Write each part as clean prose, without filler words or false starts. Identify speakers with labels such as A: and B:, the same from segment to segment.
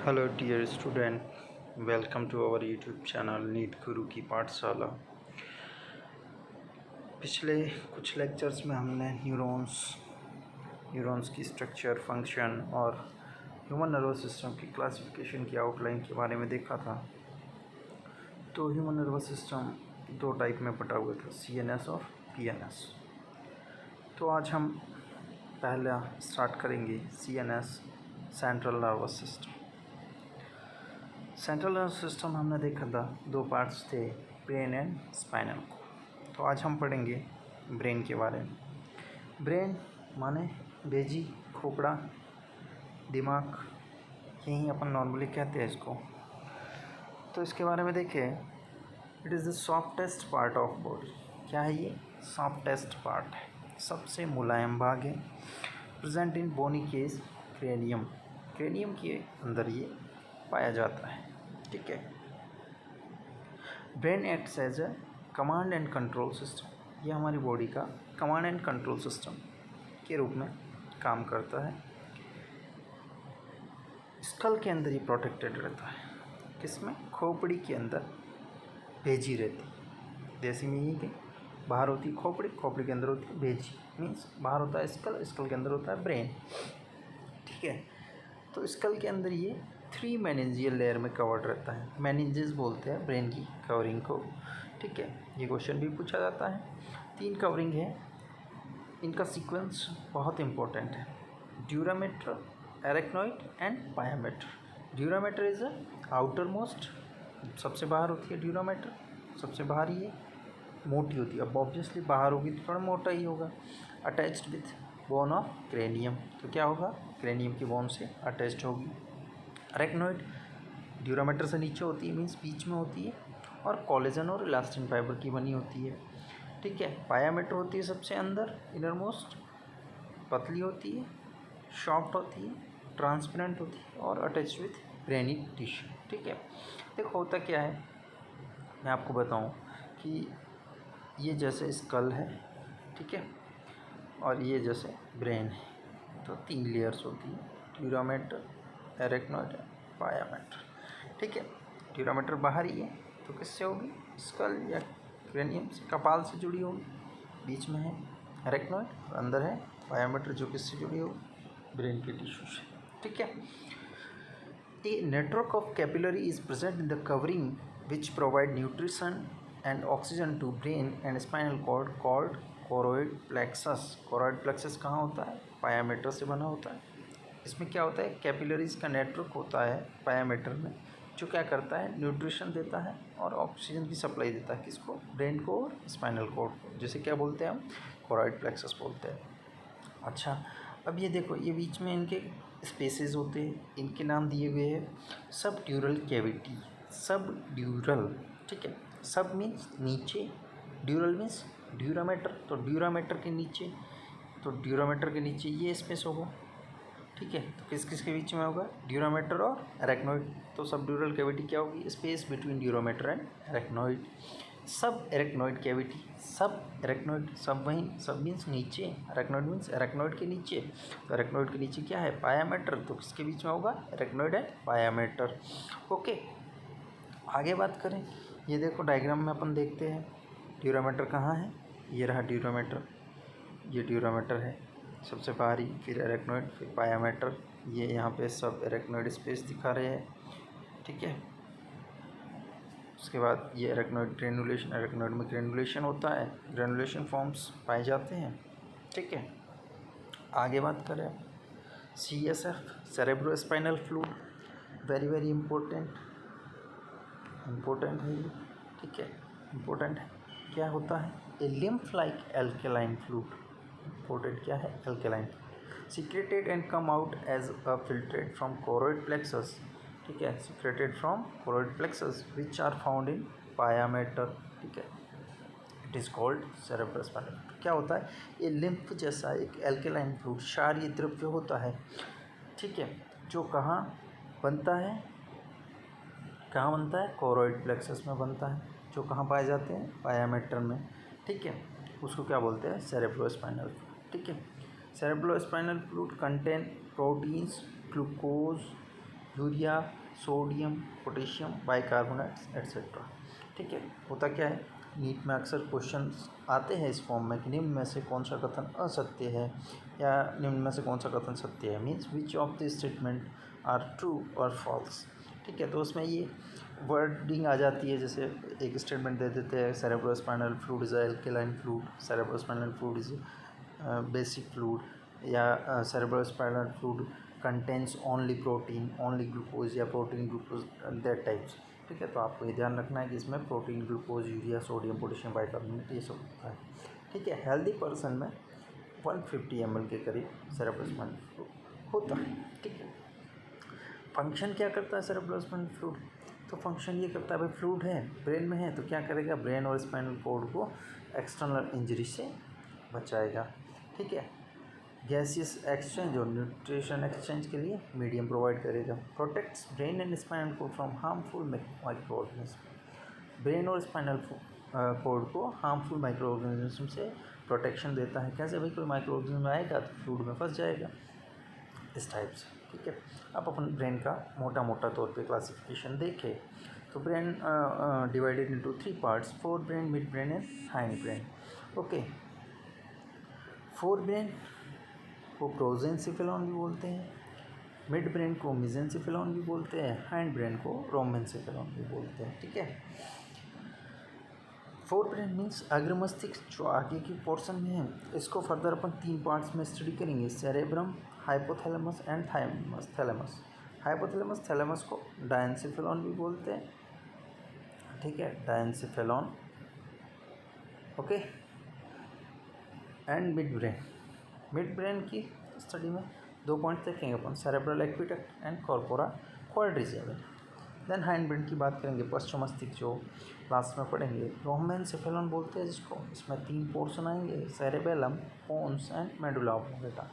A: Hello dear student, welcome to our YouTube channel NEET Guru की पाठशाला। पिछले कुछ लेक्चर्स में हमने न्यूरॉन्स की स्ट्रक्चर, फंक्शन और ह्यूमन नर्वस सिस्टम की क्लासिफिकेशन की आउटलाइन के बारे में देखा था। तो ह्यूमन नर्वस सिस्टम दो टाइप में बटा हुआ था, CNS और PNS। तो आज हम पहला स्टार्ट करेंगे CNS, central nervous system. Central nervous system हमने देखा था, दो पार्ट्स थे, ब्रेन एंड स्पाइनल। तो आज हम पढ़ेंगे ब्रेन के बारे में। ब्रेन माने बेजी, खोपड़ा, दिमाग, यही अपन नॉर्मली कहते हैं इसको। तो इसके बारे में देखें, it is the softest part of body. क्या है ये? सॉफ्टेस्ट पार्ट है, सबसे मुलायम भाग है। Present in bony case cranium, cranium के अंदर ये पाया जाता है। ठीक है। Brain acts as a command and control system, ये हमारी बॉडी का कमांड एंड कंट्रोल सिस्टम के रूप में काम करता है। स्कल के अंदर ये प्रोटेक्टेड रहता है। किसमें? खोपड़ी के अंदर भेजी रहती है। देसी में ये कि बाहर होती है खोपड़ी, खोपड़ी के अंदर होती है भेजी, मीन्स बाहर होता है स्कल, स्कल के अंदर होता है ब्रेन। ठीक है। तो स्कल के अंदर ये 3 मेनिंजियल लेयर में कवर्ड रहता है। मेनिंजेस बोलते हैं ब्रेन की कवरिंग को। ठीक है, ये क्वेश्चन भी पूछा जाता है। 3 कवरिंग है, इनका सीक्वेंस बहुत इंपॉर्टेंट है। Dura mater, arachnoid and pia mater. Dura mater is outer most, सबसे बाहर होती है ड्यूरामेटर, सबसे बाहर ही है, मोटी होती है। अब ऑब्वियसली बाहर होगी तो थोड़ा मोटा ही होगा। Attached with bone of cranium, तो क्या होगा? क्रेनियम की बोन से अटैच्ड होगी। अरेक्नॉइड ड्यूरामेटर से नीचे होती है, मीन्स बीच में होती है, और कोलेजन और इलास्टिन फाइबर की बनी होती है। ठीक है। पायामेटर होती है सबसे अंदर, इनर मोस्ट, पतली होती है, सॉफ्ट होती है, ट्रांसपेरेंट होती है और अटैच्ड विथ ब्रेनी टिश्यू। ठीक है। देखो होता क्या है, मैं आपको बताऊं कि ये जैसे स्कल है, ठीक है, और ये जैसे ब्रेन है, तो 3 लेयर्स होती है, ड्यूरामेटर, एरेक्नॉइड, पायामेटर। ठीक है। ड्यूरामेटर बाहर ही है, तो किससे होगी? स्कल या क्रेनियम से, कपाल से जुड़ी होगी। बीच में है एरेक्नॉइड और अंदर है पायामेटर, जो किससे जुड़ी होगी? ब्रेन के टिश्यू से। ठीक है। A network of capillary is present in the covering which provide nutrition and oxygen to brain and spinal cord called choroid plexus. choroid plexus कहाँ होता है? पायामेटर से बना होता है। इसमें क्या होता है? कैपिलरीज का नेटवर्क होता है पायामेटर में, जो क्या करता है? न्यूट्रिशन देता है और ऑक्सीजन की सप्लाई देता है। किसको? ब्रेन को और स्पाइनल कॉर्ड को, जिसे क्या बोलते हैं हम? choroid plexus बोलते हैं। अच्छा, अब ये देखो, ये बीच में इनके स्पेसेस होते हैं, इनके नाम दिए हुए हैं सब ड्यूरल कैविटी। सब ड्यूरल, ठीक है। सब मीन्स नीचे, ड्यूरल मीन्स ड्यूरामेटर, तो ड्यूरामेटर के नीचे, तो ड्यूरामेटर के नीचे ये स्पेस होगा। ठीक है। तो किस किस के बीच में होगा? ड्यूरामेटर और एरेक्नॉइड। तो सब ड्यूरल कैविटी क्या होगी? Space between dura mater and arachnoid. सब एरेक्नॉइड कैविटी, सब एरेक्नॉइड, सब वहीं, सब मीन्स नीचे, एरेक्नॉइड मीन्स एरेक्नॉइड के नीचे। तो एरेक्नॉइड के नीचे क्या है? पायामेटर, तो किसके बीच में होगा? Arachnoid and pia mater. ओके, आगे बात करें, ये देखो डायग्राम में अपन देखते हैं ड्यूरामेटर कहाँ है। ये रहा ड्यूरामेटर, ये ड्यूरामेटर है सबसे बाहरी, फिर एरेक्नॉइड, फिर पायामेटर। ये यहाँ पे सब एरेक्नॉइड स्पेस दिखा रहे हैं। ठीक है। उसके बाद ये एरेक्नॉइड ग्रेनुलेशन, एरेक्नॉइड में ग्रेनुलेशन होता है, ग्रेनुलेशन फॉर्म्स पाए जाते हैं। ठीक है। आगे बात करें, CSF, cerebrospinal fluid, very very important है ये। ठीक है, इम्पोर्टेंट है। क्या होता है? A lymph like alkaline fluid. Important क्या है? Alkaline. Secreted and come out as a filtrate from choroid plexus. ठीक है, secreted from choroid plexus which are found in pyometer. ठीक है, it is called cerebrospinal. क्या होता है? ये लिम्फ जैसा एक एल्केलाइन फ्लूइड, क्षारीय द्रव्य होता है। ठीक है, जो कहाँ बनता है? कहाँ बनता है? कोरोइड प्लेक्सस में बनता है। जो कहाँ पाए जाते हैं? पायामेटर में। ठीक है, उसको क्या बोलते हैं? Cerebrospinal fluid. ठीक है। Cerebrospinal fluid contain proteins, glucose, urea, sodium, potassium, bicarbonates etcetera. ठीक है, होता क्या है, नीट में अक्सर क्वेश्चंस आते हैं इस फॉर्म में कि निम्न में से कौन सा कथन असत्य है या निम्न में से कौन सा कथन सत्य है, means which of the statement are true और फॉल्स। ठीक है, तो उसमें ये वर्डिंग आ जाती है, जैसे एक स्टेटमेंट दे देते हैं cerebrospinal fluid is alkaline fluid, cerebrospinal fluid is basic fluid, या cerebrospinal fluid contains only protein, only glucose या प्रोटीन ग्लूकोज, दैट टाइप्स। ठीक है, तो आपको ये ध्यान रखना है कि इसमें protein, glucose, urea, sodium, potassium, bicarbonate ये सब होता है। ठीक है, हेल्दी पर्सन में 150 ml के करीब सेरेब्रोस्पाइनल फ्लूइड होता है। ठीक है, फंक्शन क्या करता है सेरेब्रोस्पाइनल फ्लूइड, तो फंक्शन ये करता है, भाई फ्लूइड है, ब्रेन में है, तो क्या करेगा, ब्रेन और स्पाइनल कॉर्ड को एक्सटर्नल इंजरी से बचाएगा। ठीक है, गैसियस एक्सचेंज और न्यूट्रिशन एक्सचेंज के लिए मीडियम प्रोवाइड करेगा। Protects brain and spinal cord from harmful microorganism, brain और स्पाइनल कॉर्ड को हार्मफुल माइक्रो ऑर्गेनिज्म से प्रोटेक्शन देता है। कैसे, भाई कोई माइक्रो ऑर्गेनिज्म आएगा तो फ्लूइड में फंस जाएगा, इस टाइप से। ठीक है, आप अपन ब्रेन का मोटा मोटा तौर पे क्लासिफिकेशन देखें तो brain divided into 3 parts, fore brain, mid brain and hind brain. Okay, fore brain को प्रोजेंसिफेलॉन भी बोलते हैं, मिड ब्रेन को मिजेंसिफेलॉन भी बोलते हैं, हाइंड ब्रेन को रोमेंसिफेलॉन भी बोलते हैं। ठीक है, फोर ब्रेन मीन्स अग्र मस्तिष्क जो आगे की पोर्शन में है, इसको फर्दर अपन 3 पार्ट्स में स्टडी करेंगे, cerebrum, hypothalamus and thalamus. Hypothalamus, thalamus को डायंसिफेलॉन भी बोलते हैं। ठीक है, diencephalon. Okay, and midbrain की स्टडी में 2 पॉइंट देखेंगे अपन, cerebral aqueduct and corpora quadrigeminal. Then hindbrain की बात करेंगे, पश्चिम मस्तिष्क जो लास्ट में पढ़ेंगे, रोमेंसेफेलॉन बोलते हैं जिसको। इसमें 3 पोर्शन आएंगे, cerebellum, pons and medulla oblongata.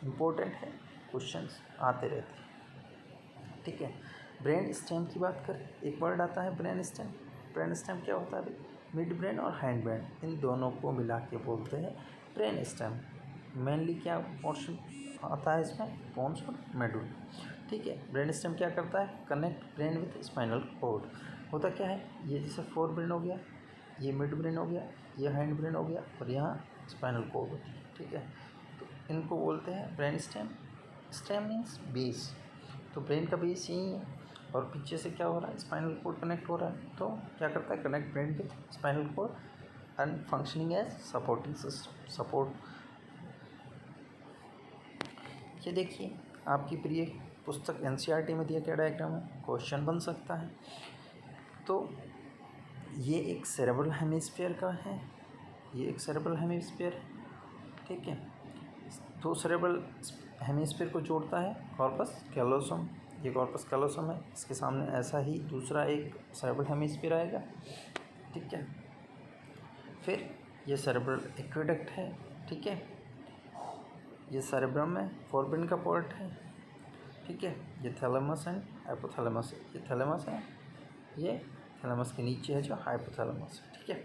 A: Important है, क्वेश्चंस आते रहते हैं। ठीक है, ब्रेन स्टेम की बात करें, एक वर्ड आता है ब्रेन स्टेम। ब्रेन स्टेम क्या होता है भाई, मिड ब्रेन और हाइंड ब्रेन इन दोनों को मिला के बोलते हैं ब्रेन स्टेम। मेनली क्या पोर्शन आता है इसमें, पोन्स और मेडुला। ठीक है, ब्रेन स्टेम क्या करता है, connect brain with spinal cord. होता क्या है, ये जैसे फोर ब्रेन हो गया, ये मिड ब्रेन हो गया, ये हैंड ब्रेन हो गया और यहाँ स्पाइनल कॉर्ड होती है। ठीक है, तो इनको बोलते हैं brain stem. Stem means base, तो ब्रेन का बेस यही है और पीछे से क्या हो रहा है, स्पाइनल कॉर्ड कनेक्ट हो रहा है, तो क्या करता है, connect brain with spinal cord and functioning as supporting system, support. ये देखिए, आपकी प्रिय पुस्तक एनसीईआरटी में दिया क्या डायग्राम है, क्वेश्चन बन सकता है। तो ये एक सेरेब्रल हेमिस्फीयर का है, ये एक सेरेब्रल हेमिस्फीयर है। ठीक है, तो सेरेब्रल हेमिस्फीयर को जोड़ता है कॉर्पस कैलोसम, ये कॉर्पस कैलोसम है, इसके सामने ऐसा ही दूसरा एक सेरेब्रल हेमिस्फीयर आएगा। ठीक है, फिर ये सेरेब्रल एक्वेडक्ट है। ठीक है, ये सेरेब्रम है, फोरब्रेन का पार्ट है। ठीक है, ये थैलेमस एंड हाइपोथैलेमस है, ये थैलेमस है, ये थैलेमस के नीचे है जो हाइपोथैलेमस है। ठीक है,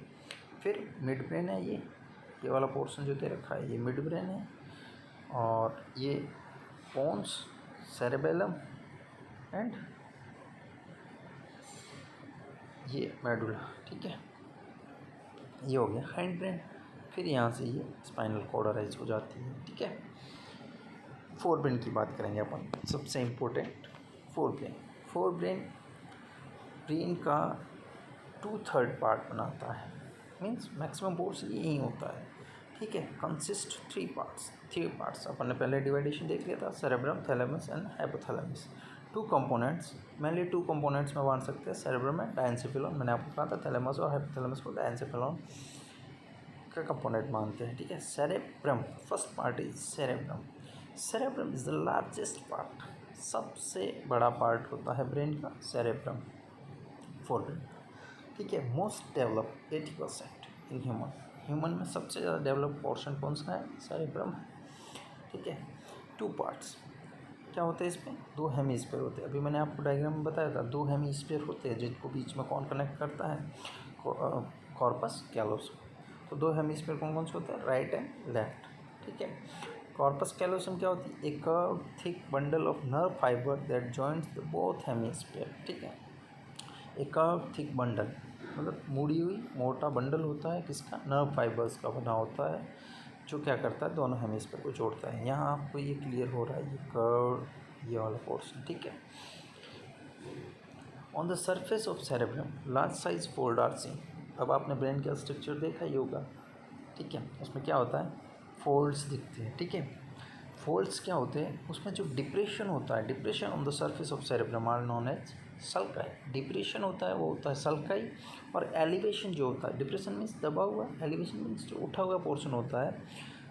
A: फिर मिड ब्रेन है, ये वाला पोर्शन जो दे रखा है ये मिड ब्रेन है, और ये पोन्स, सेरेबेलम एंड ये मेडुला। ठीक है, ये हो गया हाइंड ब्रेन। फिर यहाँ से ये स्पाइनल कॉर्ड अराइज हो जाती है। ठीक है, फोर ब्रेन की बात करेंगे अपन, सबसे इम्पोर्टेंट फोर ब्रेन का 2/3 पार्ट बनाता है, मीन्स मैक्सिमम पोर्शन यही होता है। ठीक है, कंसिस्ट 3 पार्ट्स अपन ने पहले डिवाइडेशन देख लिया था, cerebrum, thalamus and hypothalamus. 2 components, mainly 2 components में बांट सकते हैं, सेरेब्रम में डायंसिफेलॉन, मैंने आपको कहा था थैलेमस और हाइपोथैलेमस को डायंसिफेलॉन का कंपोनेंट मानते हैं। ठीक है, cerebrum, first part is cerebrum is the largest part, सबसे बड़ा पार्ट होता है ब्रेन का सेरेब्रम, फोर ब्रेन। ठीक है, मोस्ट डेवलप 80% इन ह्यूमन में सबसे ज़्यादा डेवलप पोर्शन कौन सा है, सेरेब्रम है। ठीक है, 2 पार्ट्स क्या होते हैं इसमें, 2 हेमिस्फीयर होते हैं। अभी मैंने आपको डायग्राम में बताया था 2 हेमिस्फीयर होते हैं जिनको बीच में कौन कनेक्ट करता है, कॉर्पस कैलोसम। तो 2 हेमिस्फीयर कौन कौन से होते हैं, राइट एंड लेफ्ट। ठीक है, कॉर्पस कैलोसम क्या होती है? A curve thick bundle of nerve fibre that joints the both hemisphere. ठीक है, ए कर्व थिक बंडल मतलब मुड़ी हुई मोटा बंडल होता है किसका? नर्व फाइबर्स का बना होता है, जो क्या करता है? दोनों हेमिस्फीयर को जोड़ता है। यहाँ आपको ये क्लियर हो रहा है, ये कर्व, ये वाला पोर्शन। ठीक है, on the surface of cerebrum large size fold are seen. अब आपने ब्रेन का स्ट्रक्चर देखा ही होगा। ठीक है, उसमें क्या होता है? फोल्ड्स दिखते हैं। ठीक है, फोल्ड्स क्या होते हैं? उसमें जो डिप्रेशन होता है, depression on the surface of cerebrum are known as sulci. Depression होता है वो होता है सल्काई, और एलिवेशन जो होता है, डिप्रेशन मीन्स दबा हुआ, एलिवेशन मीन्स जो उठा हुआ पोर्शन होता है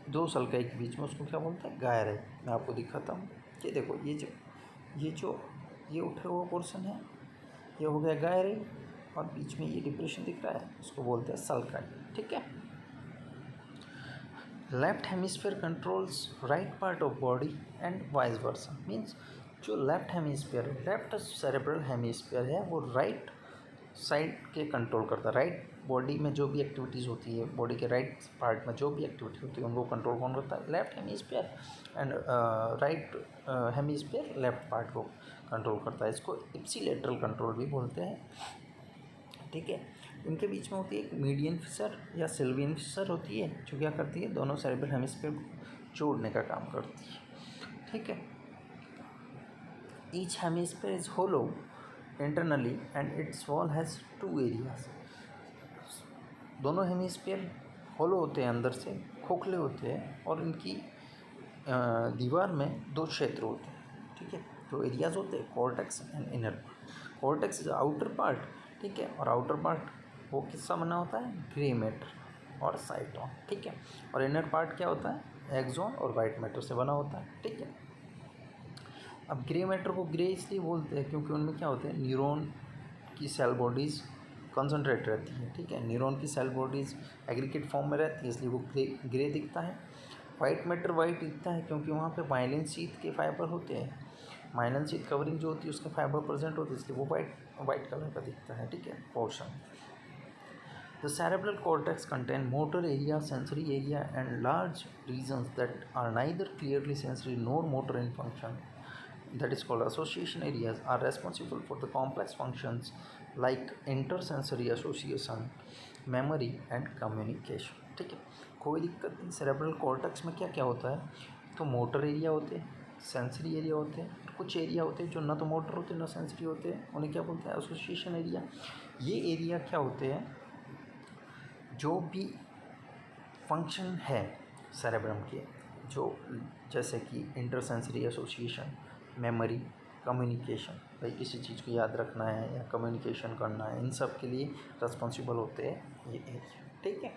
A: दो सल्काई के बीच में, उसको क्या बोलते हैं? गायरे। मैं आपको दिखाता हूँ। ये देखो, ये उठा हुआ पोर्शन है, ये हो गया गायरे, और बीच में ये डिप्रेशन दिख रहा है, उसको बोलते हैं सल्काई। ठीक है, left hemisphere controls right part of body and vice versa. Means जो लेफ्ट हेमिस्फीयर है, लेफ्ट सेरेब्रल हेमिस्फीयर है, वो राइट साइड के कंट्रोल करता है। राइट बॉडी में जो भी एक्टिविटीज़ होती है, बॉडी के राइट पार्ट में जो भी एक्टिविटी होती है, उनको कंट्रोल कौन करता है? Left hemisphere. And right hemisphere left part को कंट्रोल करता है। इसको इप्सिलेटरल कंट्रोल भी बोलते हैं। ठीक है, इनके बीच में होती है एक मीडियन फिशर या सिल्वियन फिशर होती है, जो क्या करती है? दोनों सेरेब्रल हेमिस्फीयर को जोड़ने का काम करती है। ठीक है, each hemisphere is hollow internally and its wall has 2 areas. दोनों हेमिस्फीयर होलो होते हैं, अंदर से खोखले होते हैं, और इनकी दीवार में 2 क्षेत्र होते हैं। ठीक है, 2 एरियाज होते हैं, cortex and inner part. Cortex is outer part. ठीक है, और आउटर पार्ट वो किसका बना होता है? ग्रे मैटर और साइटोन। ठीक है, और इनर पार्ट क्या होता है? एक्सोन और वाइट मैटर से बना होता है। ठीक है, अब ग्रे मैटर को ग्रे इसलिए बोलते हैं क्योंकि उनमें क्या होते हैं? न्यूरॉन की सेल बॉडीज़ कंसनट्रेट रहती है। ठीक है, न्यूरॉन की सेल बॉडीज़ एग्रीगेट फॉर्म में रहती है, इसलिए वो ग्रे दिखता है। वाइट मैटर वाइट दिखता है क्योंकि वहाँ पे माइलिन शीथ के फाइबर होते हैं, माइलिन शीथ कवरिंग जो होती है उसके फाइबर प्रेजेंट होते हैं, इसलिए वो वाइट कलर का दिखता है। ठीक है, portion. The cerebral cortex contain motor area, sensory area, and large regions that are neither clearly sensory nor motor in function. That is called association areas, are responsible for the complex functions like intersensory association, memory, and communication. ठीक है, कोई दिक्कत नहीं। Cerebral cortex में क्या क्या होता है? तो मोटर एरिया होते हैं, सेंसरी एरिया होते हैं, कुछ एरिया होते हैं जो ना तो मोटर होते हैं ना सेंसरी होते हैं, उन्हें क्या बोलते हैं? Association area. ये एरिया क्या होते हैं? जो भी फंक्शन है सेरेब्रम के, जो जैसे कि इंटरसेंसरी एसोसिएशन, मेमोरी, कम्युनिकेशन, भाई किसी चीज़ को याद रखना है या कम्युनिकेशन करना है, इन सब के लिए रिस्पॉन्सिबल होते हैं ये एरिया। ठीक है,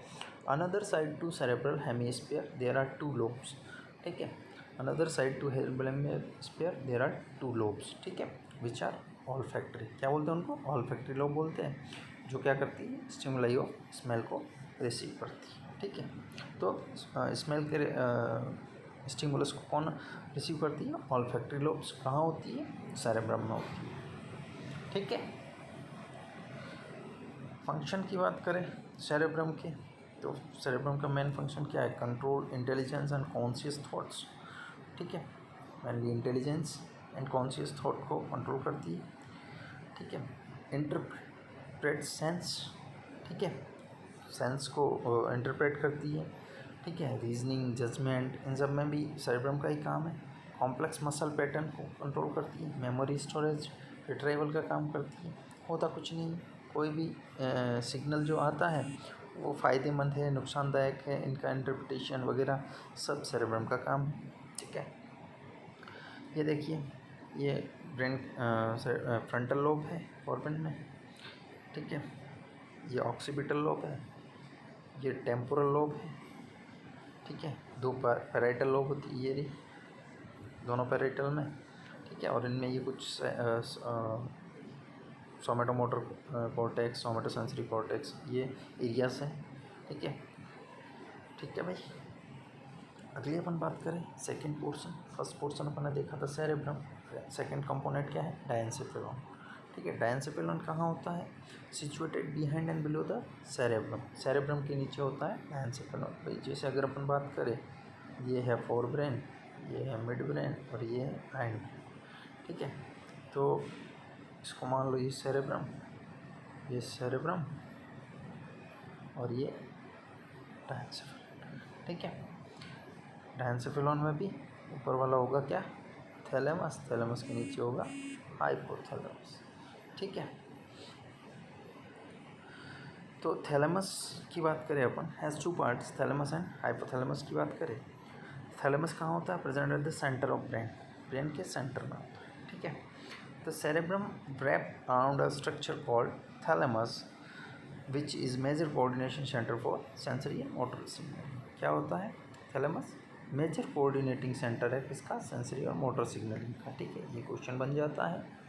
A: another side to cerebral hemisphere there are 2 lobes. ठीक है, another side to cerebral hemisphere there are 2 lobes. ठीक है, विच आर ऑल्फैक्टरी। क्या बोलते हैं उनको? ऑल्फैक्टरी लोब बोलते हैं, जो क्या करती है? स्टिमुलाई ऑफ स्मेल को रिसीव करती है। ठीक है, तो स्मेल के स्टिमुलस को कौन रिसीव करती है? Olfactory lobes. कहाँ होती है? सेरेब्रम में होती है। ठीक है, फंक्शन की बात करें सेरेब्रम के, तो सेरेब्रम का मेन फंक्शन क्या है? Control intelligence and conscious thoughts. ठीक है, mainly intelligence and conscious thought को कंट्रोल करती है। ठीक है, इंटरप्रेट सेंस। ठीक है, सेंस को इंटरप्रेट करती है। ठीक है, रीजनिंग, जजमेंट, इन सब में भी सेरेब्रम का ही काम है। कॉम्प्लेक्स मसल पैटर्न को कंट्रोल करती है। मेमोरी स्टोरेज, रिट्राइवल का काम करती है। होता कुछ नहीं, कोई भी सिग्नल जो आता है वो फ़ायदेमंद है, नुकसानदायक है, इनका इंटरप्रिटेशन वगैरह सब सेरेब्रम का काम है। ठीक है, ये देखिए, ये ब्रेन फ्रंटल लोब है फॉरफ्रंट में। ठीक है, ये ऑक्सीपिटल लोब है, ये टेम्पोरल लोब है। ठीक है, 2 पैराइटल लोब होती है, ये रही दोनों पैराइटल में। ठीक है, और इनमें ये कुछ सोमेटोमोटर कॉर्टेक्स, सोमेटोसेंसरी कॉर्टेक्स, ये एरियाज हैं। ठीक है, ठीक है भाई। अगली अपन बात करें सेकंड पोर्शन। फर्स्ट पोर्शन अपन ने देखा था सेरेब्रम, सेकंड कंपोनेंट क्या है? डायंसेफेलॉन। ठीक है, डायंसेफेलॉन कहाँ होता है? Situated behind and below the cerebrum. Cerebrum के नीचे होता है डायंसेफेलॉन। भाई जैसे अगर अपन बात करें ये है फोर ब्रेन, ये है मिड ब्रेन और ये है हाइंड ब्रेन। ठीक है, तो इसको मान लो ये सेरेब्रम और ये डायंसेफेलॉन। ठीक है, डायंसेफेलॉन में भी ऊपर वाला होगा क्या, थैलेमस, थैलेमस के नीचे होगा हाइपोथैलेमस। ठीक है, तो थैलेमस की बात करें अपन, has two parts, thalamus and hypothalamus की बात करें। थैलेमस कहाँ होता है, present at the centre of brain, brain के सेंटर में होता है। ठीक है, the cerebrum wrapped around a structure called thalamus which is major coordination center for sensory and motor signaling। क्या होता है थैलेमस, मेजर कोऑर्डिनेटिंग सेंटर है किसका, सेंसरी और मोटर सिग्नलिंग का। ठीक है, ये क्वेश्चन बन जाता है।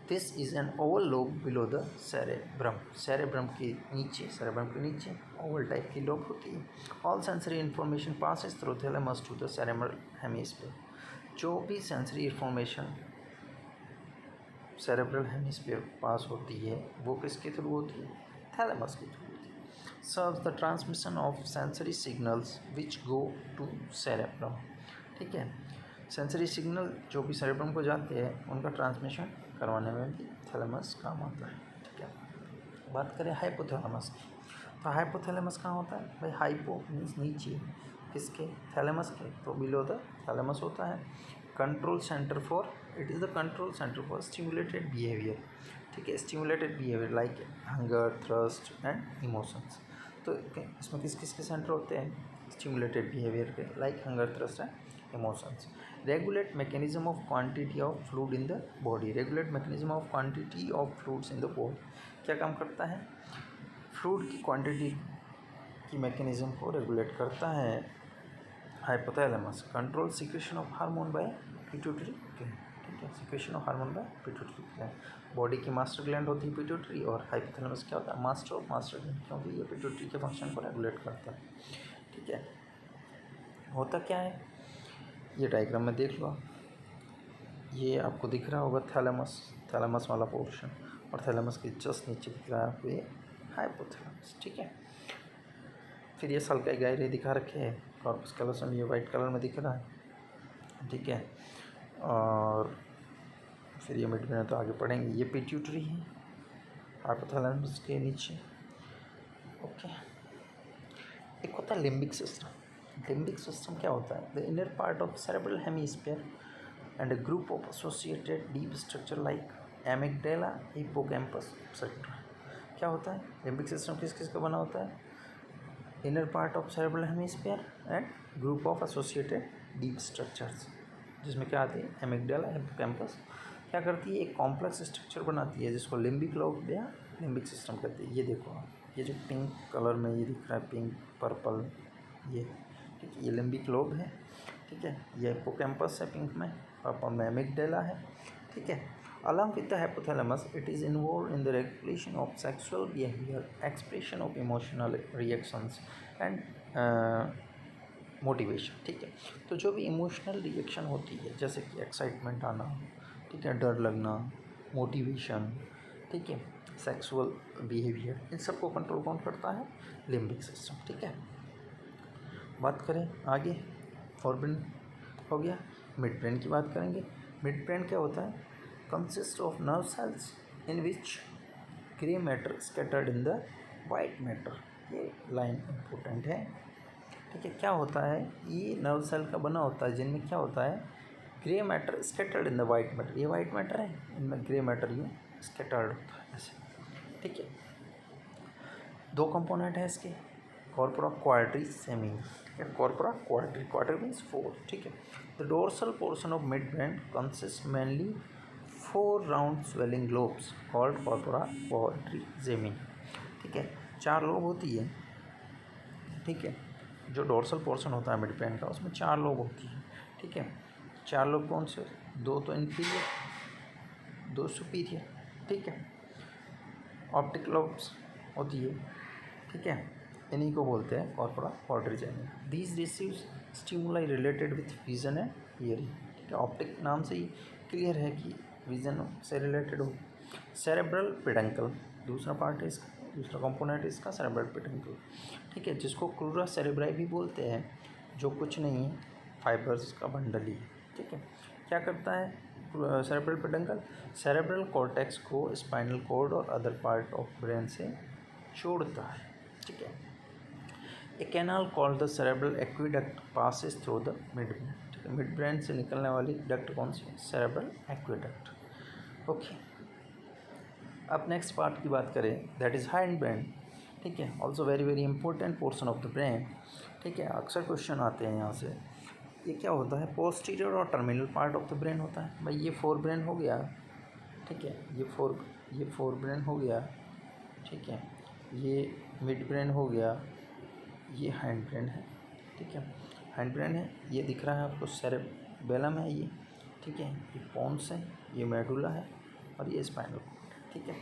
A: This is an oval lobe below the cerebrum, cerebrum के नीचे ओवल टाइप की लोब होती है। All sensory information passes through thalamus to the cerebral hemisphere, जो भी sensory information cerebral hemisphere pass होती है वो किसके थ्रू होती है, थैलेमस के थ्रू होती है। Serves the transmission of sensory signals which go to cerebrum. ठीक है, सेंसरी सिग्नल जो भी सेरेब्रम को जाते हैं उनका ट्रांसमिशन करवाने में भी थैलेमस काम आता है। ठीक है, बात करें हाइपोथैलेमस की, तो हाइपोथैलेमस कहाँ होता है भाई, हाइपो मीन्स नीचे, किसके, थैलेमस के, तो बिलो द थैलेमस होता है। Control centre for, it is the control centre for stimulated behaviour. ठीक है, stimulated behaviour like hunger, thrust and emotions. तो इसमें किस किस के सेंटर होते हैं, स्टिमुलेटेड बिहेवियर के, like hunger, thrust and emotions. Regulate mechanism of quantity of fluid in the body, regulate mechanism of quantity of fluids in the body, क्या काम करता है, फ्लूइड की क्वांटिटी की मैकेनिज्म को रेगुलेट करता है hypothalamus. Control secretion of hormone by pituitary gland. ठीक है, secretion of hormone by pituitary gland, body की मास्टर ग्लैंड होती है पिट्यूटरी, और हाइपोथैलेमस क्या होता है, मास्टर ऑफ मास्टर ग्लैंड, क्योंकि ये पिट्यूटरी के फंक्शन को रेगुलेट करता है। ठीक है, होता क्या है, ये डायग्राम में देख लो, ये आपको दिख रहा होगा थैलेमस, थैलेमस वाला पोर्शन, और थैलेमस के जस्ट नीचे दिख रहा है आपको ये हाइपोथैलेमस। ठीक है, फिर ये सल्काई गायरे दिखा रखे हैं, कॉर्पस कैलोसम ये वाइट कलर में दिख रहा है। ठीक है, और फिर ये मिड ब्रेन तो आगे पढ़ेंगे, ये पिट्यूटरी है हाइपोथैलेमस के नीचे। ओके, एक होता है लिम्बिक सिस्टम। लिम्बिक सिस्टम क्या होता है, the inner part of cerebral hemisphere and a group of associated deep structure like amygdala, hippocampus etcetera. क्या होता है, लिम्बिक सिस्टम किस किस का बना होता है, inner part of cerebral hemisphere and group of associated deep structures, जिसमें क्या आती है, एमिगडाला, हिप्पोकैम्पस क्या करती है, एक कॉम्प्लेक्स स्ट्रक्चर बनाती है जिसको लिम्बिक लोब या लिम्बिक सिस्टम कहते हैं। ये देखो, ये जो पिंक कलर में ये दिख रहा है, पिंक पर्पल, ये ठीक है, ये लिम्बिक लोब है। ठीक है, ये हिप्पोकैम्पस है पिंक में, पर्पल में एमिगडाला है। ठीक है, along with the hypothalamus it is involved in the regulation of sexual behavior, expression of emotional reactions and motivation. ठीक है, तो जो भी इमोशनल रिएक्शन होती है जैसे कि एक्साइटमेंट आना, ठीक है, डर लगना, मोटिवेशन, ठीक है, सेक्सुअल बिहेवियर, इन सब को कंट्रोल कौन करता है, लिम्बिक सिस्टम। ठीक है, बात करें आगे, फॉरब्रेन हो गया, मिड ब्रेन की बात करेंगे। मिड ब्रेन क्या होता है, consist of nerve cells in which grey matter scattered in the white matter. ये लाइन इम्पोर्टेंट है। ठीक है, क्या होता है, ये नर्व सेल का बना होता है जिनमें क्या होता है, grey matter scattered in the white matter. ये वाइट मैटर है, इनमें ग्रे मैटर यूँ स्कैटर्ड होता है ऐसे। ठीक है, दो कंपोनेंट है इसके, कॉर्पोरा क्वाड्री सेमी या corpora quadri, quadri means four. ठीक है, the dorsal portion of mid brain consist mainly 4 round swelling lobes called corpora quadri semi. ठीक है, 4 लोब होती है। ठीक है, जो डोर्सल पोर्शन होता है मिड ब्रेन का उसमें 4 लोब होती है। ठीक है, 4 लोब कौन से, 2 तो इन्फीरियर, 2 सुपीरियर। ठीक है, ऑप्टिक लोब्स होती है। ठीक है, इन्हीं को बोलते हैं corpora quadrigemina. These receives stimuli related with vision and hearing. ठीक है, ऑप्टिक नाम से ही क्लियर है कि विजन से रिलेटेड हो। सेरेब्रल पेडंकल दूसरा पार्ट है इसका, दूसरा कंपोनेंट इसका सेरेब्रल पेडंकल, ठीक है, जिसको क्रूरा सेरेब्राई भी बोलते हैं, जो कुछ नहीं है, फाइबर्स का बंडल ही है, ठीक है। क्या करता है सेरेब्रल पेडंकल? सेरेब्रल कॉर्टेक्स को स्पाइनल कॉर्ड और अदर पार्ट ऑफ ब्रेन से जोड़ता है, ठीक है। A canal called the cerebral aqueduct passes through the midbrain, ठीक है। मिड ब्रेन से निकलने वाली डक्ट कौन सी है? Cerebral aqueduct. ओके, अब नेक्स्ट पार्ट की बात करें, दैट इज़ हाइंड ब्रेन, ठीक है। Also very very important portion of the brain, ठीक है। अक्सर क्वेश्चन आते हैं यहाँ से। ये क्या होता है? पोस्टीरियर और terminal part of the brain होता है। भाई ये फोर ब्रेन हो गया, ठीक है, ये फोर ब्रेन हो गया, ठीक है, ये मिड ब्रेन हो गया, ये हैंड ब्रेन है, ठीक है, हैंड ब्रेन है। ये दिख रहा है आपको सेरेबेलम है ये, ठीक है, ये पोन्स है, ये मेडुला है और ये स्पाइनल कॉर्ड, ठीक है।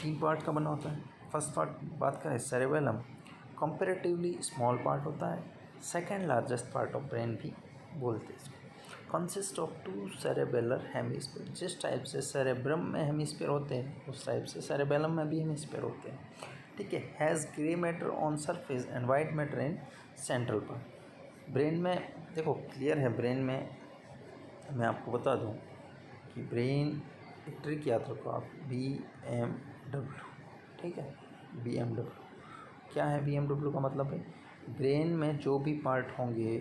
A: 3 पार्ट का बना होता है। फर्स्ट पार्ट बात करें, सेरेबेलम कंपैरेटिवली स्मॉल पार्ट होता है, second largest part of brain भी बोलते हैं इसको। कंसिस्ट ऑफ 2 सेरेबेलर हेमिस्फीयर, जिस टाइप से सेरेब्रम में हेमिस्फीयर होते हैं उस टाइप से सेरेबेलम में भी हेमिस्फीयर होते हैं, ठीक है। Has grey matter on surface and white matter in central part. Brain में देखो क्लियर है, ब्रेन में मैं आपको बता दूं कि ब्रेन एक ट्रिक याद रखो आप, BMW, ठीक है, BMW क्या है? BMW का मतलब है ब्रेन में जो भी पार्ट होंगे,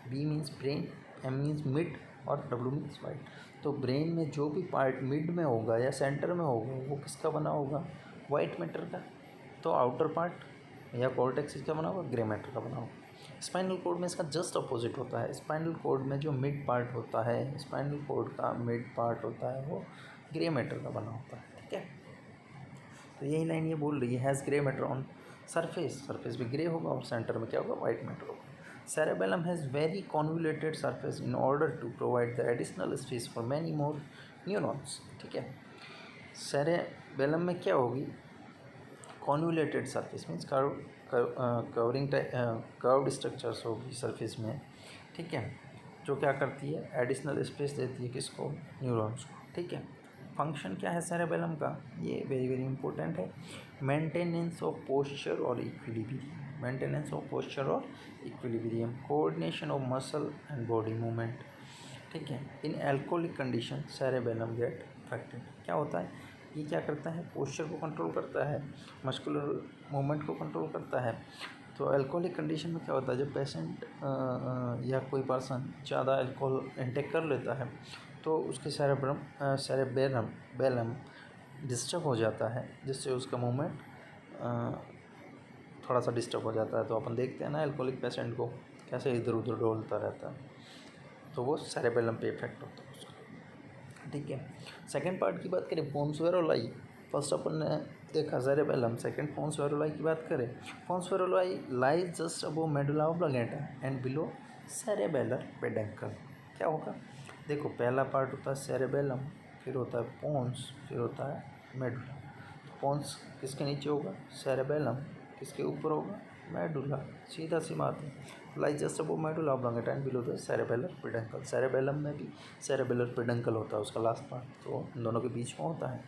A: B means brain, M means mid और W मीन्स वाइट। तो ब्रेन में जो भी पार्ट मिड में होगा या सेंटर में होगा वो किसका बना होगा? वाइट मैटर का। तो आउटर पार्ट या कॉर्टेक्स इसका बना होगा ग्रे मैटर का बना होगा। स्पाइनल कॉर्ड में इसका जस्ट अपोजिट होता है। स्पाइनल कॉर्ड में जो मिड पार्ट होता है, स्पाइनल कॉर्ड का मिड पार्ट होता है वो ग्रे मैटर का बना होता है, ठीक है। तो यही लाइन ये बोल रही है, has grey matter on surface, surface भी ग्रे होगा और सेंटर में क्या होगा? वाइट मैटर होगा। Cerebellum has very convoluted surface in order to provide the additional space for many more neurons, ठीक है। सेरेबेलम में क्या होगी? Convoluted surface means covering curved structures होगी सरफेस में, ठीक है, जो क्या करती है? एडिशनल स्पेस देती है किसको? न्यूरॉन्स को, ठीक है। फंक्शन क्या है सेरेबेलम का? ये वेरी वेरी इंपॉर्टेंट है, मेंटेनेंस ऑफ पोस्चर और इक्विलिब्रियम, मेंटेनेंस ऑफ पोस्चर और equilibrium, coordination of muscle and body movement, ठीक है। In alcoholic condition cerebellum get affected. क्या होता है? ये क्या करता है? पोस्चर को कंट्रोल करता है, मस्कुलर मूवमेंट को कंट्रोल करता है। तो अल्कोहलिक कंडीशन में क्या होता है? जब पेशेंट या कोई पर्सन ज़्यादा अल्कोहल इंटेक कर लेता है तो उसके सेरेबेलम डिस्टर्ब हो जाता है, जिससे उसका मूवमेंट थोड़ा सा डिस्टर्ब हो जाता है। तो अपन देखते हैं ना अल्कोहलिक पेशेंट को कैसे इधर उधर डोलता रहता है, तो वो सेरेबेलम पे इफेक्ट होता है उसका, ठीक है। सेकेंड पार्ट की बात करें, पोन्स वेरोलाई। फर्स्ट अपन ने देखा सेरेबेलम, सेकेंड पोन्स वेरोलाई की बात करें। Pons varolii lies just above medulla oblongata and below cerebellar peduncle. क्या होगा? देखो पहला पार्ट होता है सेरेबेलम, फिर होता है पोन्स, फिर होता है मेडुला। तो पोन्स किसके नीचे होगा? सेरेबेलम। किसके ऊपर होगा? मेडुला। सीधा सी बात है, like just above medulla oblongata and below the cerebellar peduncle. Cerebellum में भी सेरेबेलर पेडंकल होता है उसका लास्ट पार्ट, तो इन दोनों के बीच में होता है।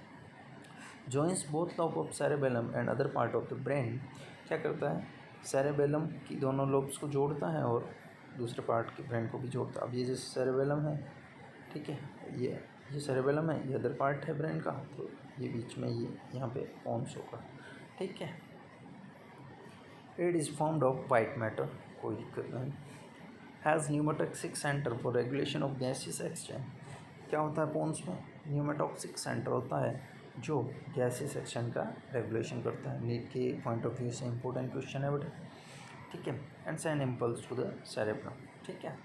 A: Joins both lobe of cerebellum and other part of the brain. क्या करता है? सेरेबेलम की दोनों लोब्स को जोड़ता है और दूसरे पार्ट के ब्रेन को भी जोड़ता है। अब ये जैसे सेरेबेलम है, ठीक है, ये सेरेबेलम है, ये अदर पार्ट है ब्रेन का, तो ये बीच में ये यहाँ पे पोन्स होगा, ठीक है। It is formed of white matter, कोई दिक्कत नहीं। Has pneumotaxic centre for regulation of gases exchange. क्या होता है पोन्स में? न्यूमेटॉक्सिक सेंटर होता है जो गैसेस एक्सचेंज का रेगुलेशन करता है। नीट के पॉइंट ऑफ व्यू से इंपॉर्टेंट क्वेश्चन है बेटा, ठीक है। And send impulse to the cerebrum, ठीक है।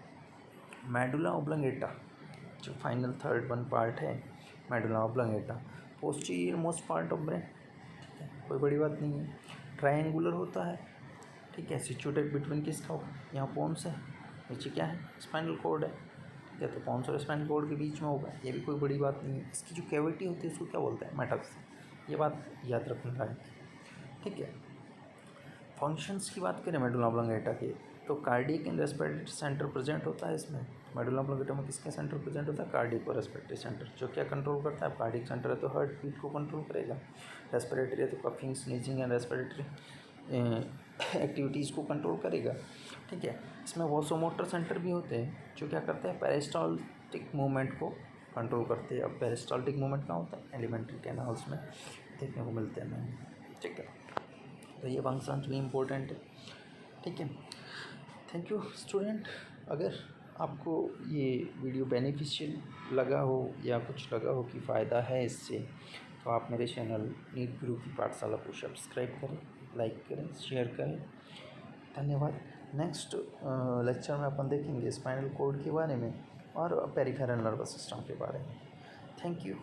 A: मेडुला ऑब्लिंगेटा जो फाइनल थर्ड वन पार्ट है, medulla oblongata, posterior most part of brain, ठीक है, कोई बड़ी बात नहीं है। ट्रायंगुलर होता है, ठीक है, सिचुएटेड बिटवीन किसका होगा? यहाँ पोन्स है, नीचे क्या है? स्पाइनल कॉर्ड है, ठीक है, तो पोन्स और स्पाइनल कॉर्ड के बीच में होगा, ये भी कोई बड़ी बात नहीं है। इसकी जो कैविटी होती है उसको क्या बोलते हैं? मेटाक्स। ये बात याद रखने लायक, ठीक है। फंक्शंस की बात करें मेडुला ऑब्लिंगेटा के, तो cardiac and respiratory centre present होता है इसमें, मेडुला ऑब्लिंगेटा में किसके सेंटर प्रेजेंट होता है? कार्डियक और रेस्पिरेटरी सेंटर। जो क्या कंट्रोल करता है? कार्डियक सेंटर है तो हार्ट बीट को कंट्रोल करेगा, रेस्पिरेटरी है तो coughing, sneezing and respiratory activities को कंट्रोल करेगा। ठीक है, इसमें वॉसोमोटर सेंटर भी होते हैं जो क्या करते हैं? पेरिस्टाल्टिक मूवमेंट को कंट्रोल करते हैं। अब पेरिस्टाल्टिक मूवमेंट क्या होता है? एलिमेंट्री कैनाल्स में देखने को मिलते हैं मैंने। ठीक है, तो ये फंक्शन भी इम्पोर्टेंट है। ठीक है, थैंक यू स्टूडेंट। अगर आपको ये वीडियो बेनिफिशियल लगा हो या कुछ लगा हो कि फ़ायदा है इससे, तो आप मेरे चैनल नीट गुरु की पाठशाला को सब्सक्राइब करें, लाइक करें, शेयर करें। धन्यवाद। नेक्स्ट लेक्चर में अपन देखेंगे स्पाइनल कॉर्ड के बारे में और पेरिफेरल नर्वस सिस्टम के बारे में। Thank you.